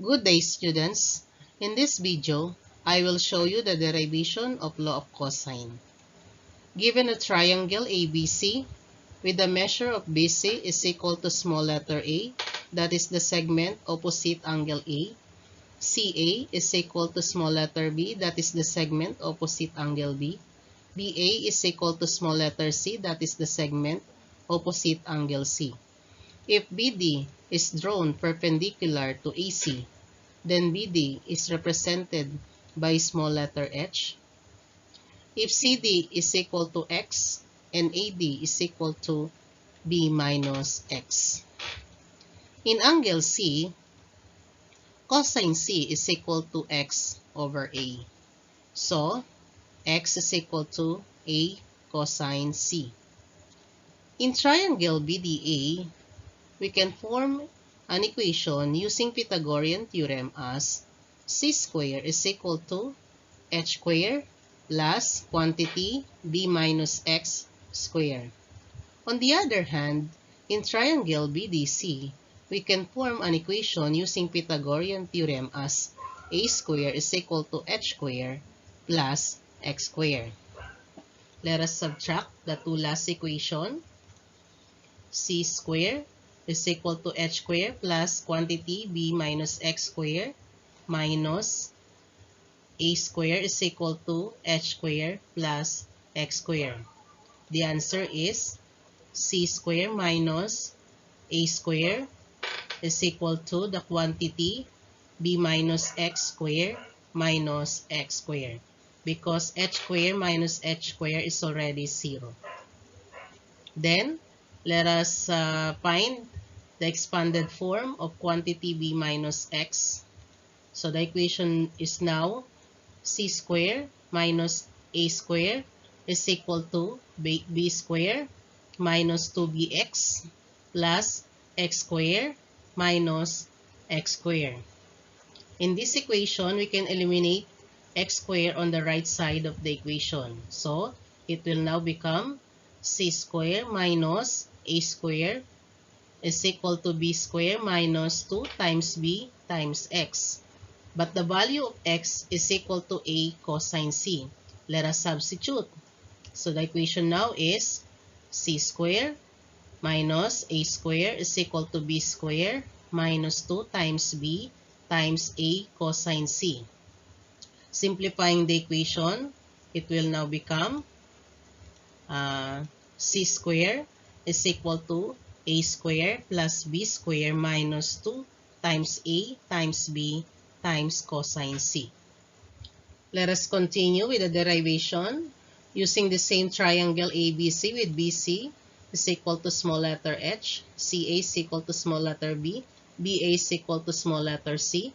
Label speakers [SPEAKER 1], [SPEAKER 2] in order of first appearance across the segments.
[SPEAKER 1] Good day, students. In this video, I will show you the derivation of law of cosine. Given a triangle ABC with the measure of BC is equal to small letter a, that is the segment opposite angle A. CA is equal to small letter b, that is the segment opposite angle B. BA is equal to small letter C, that is the segment opposite angle C. If BD is drawn perpendicular to AC, then BD is represented by small letter h. If CD is equal to x and AD is equal to B minus x. In angle C, cosine C is equal to x over A. So, x is equal to A cosine C. In triangle BDA, we can form an equation using Pythagorean theorem as c squared is equal to h squared plus quantity b minus x squared. On the other hand, in triangle BDC, we can form an equation using Pythagorean theorem as a squared is equal to h squared plus x squared. Let us subtract the two last equations. C squared is equal to h squared plus quantity b minus x squared minus a squared is equal to h squared plus x squared. The answer is c squared minus a squared is equal to the quantity b minus x squared minus x squared, because h squared minus h squared is already 0. Then, let us find the expanded form of quantity b minus x. So the equation is now c squared minus a squared is equal to b squared minus 2bx plus x squared minus x squared. In this equation, we can eliminate x squared on the right side of the equation. So it will now become c squared minus a squared is equal to b squared minus 2 times b times x. But the value of x is equal to a cosine c. Let us substitute. So the equation now is c squared minus a squared is equal to b squared minus 2 times b times a cosine c. Simplifying the equation, it will now become c squared is equal to a squared plus b squared minus 2 times a times b times cosine c. Let us continue with the derivation using the same triangle ABC with BC is equal to small letter h, CA is equal to small letter b, BA is equal to small letter c.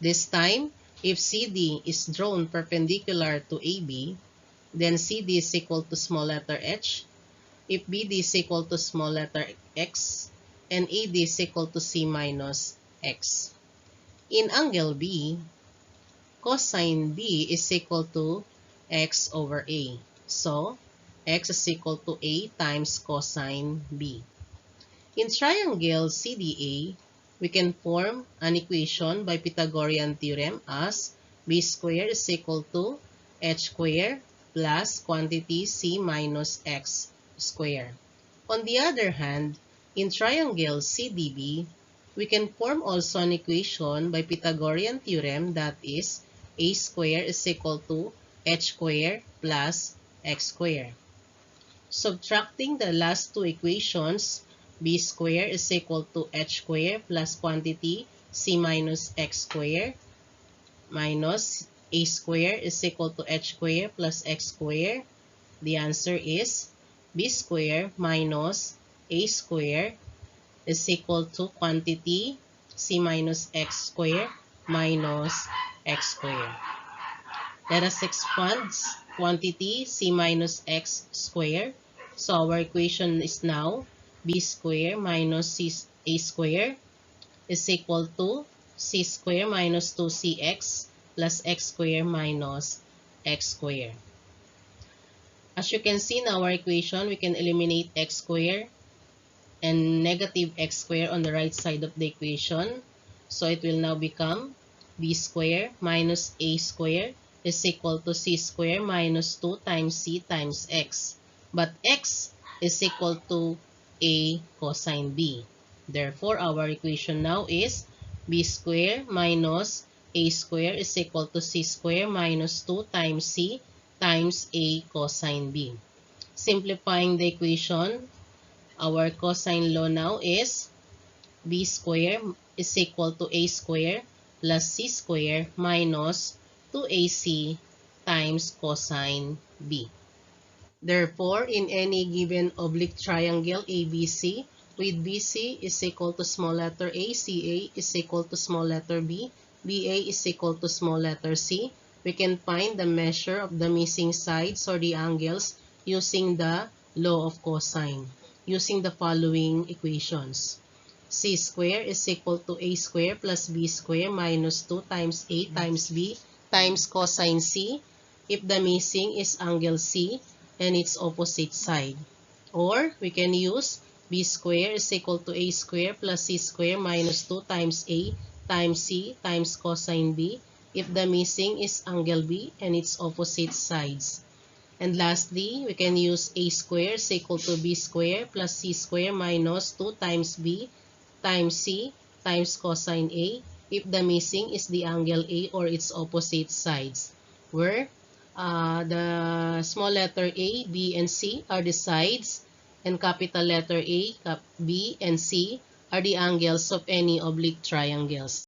[SPEAKER 1] This time, if CD is drawn perpendicular to AB, then CD is equal to small letter h. If BD is equal to small letter x, and AD is equal to c minus x. In angle B, cosine B is equal to x over A. So, x is equal to A times cosine B. In triangle CDA, we can form an equation by Pythagorean theorem as b squared is equal to h squared plus quantity c minus x squared. On the other hand, in triangle CDB, we can form also an equation by Pythagorean theorem that is a squared is equal to h squared plus x squared. Subtracting the last two equations, b squared is equal to h squared plus quantity c minus x squared minus a squared is equal to h squared plus x squared. The answer is b squared minus a squared is equal to quantity c minus x squared minus x squared. Let us expand quantity c minus x squared. So our equation is now b squared minus a squared is equal to c squared minus 2cx plus x squared minus x squared. As you can see in our equation, we can eliminate x squared and negative x squared on the right side of the equation. So it will now become b squared minus a squared is equal to c squared minus 2 times c times x. But x is equal to a cosine b. Therefore, our equation now is b squared minus a squared is equal to c squared minus 2 times c times a cosine b. Simplifying the equation, our cosine law now is b squared is equal to a squared plus c squared minus 2ac times cosine b. Therefore, in any given oblique triangle ABC, with BC is equal to small letter a, CA is equal to small letter B, BA is equal to small letter C, we can find the measure of the missing sides or the angles using the law of cosine, using the following equations. C squared is equal to a squared plus b squared minus 2 times a times b times cosine C if the missing is angle C and its opposite side. Or we can use b squared is equal to a squared plus c squared minus 2 times a times c times cosine b if the missing is angle B and its opposite sides. And lastly, we can use a squared is equal to b squared plus c squared minus 2 times b times c times cosine A if the missing is the angle A or its opposite sides, where the small letter A, B, and C are the sides, and capital letter A, B, and C are the angles of any oblique triangles.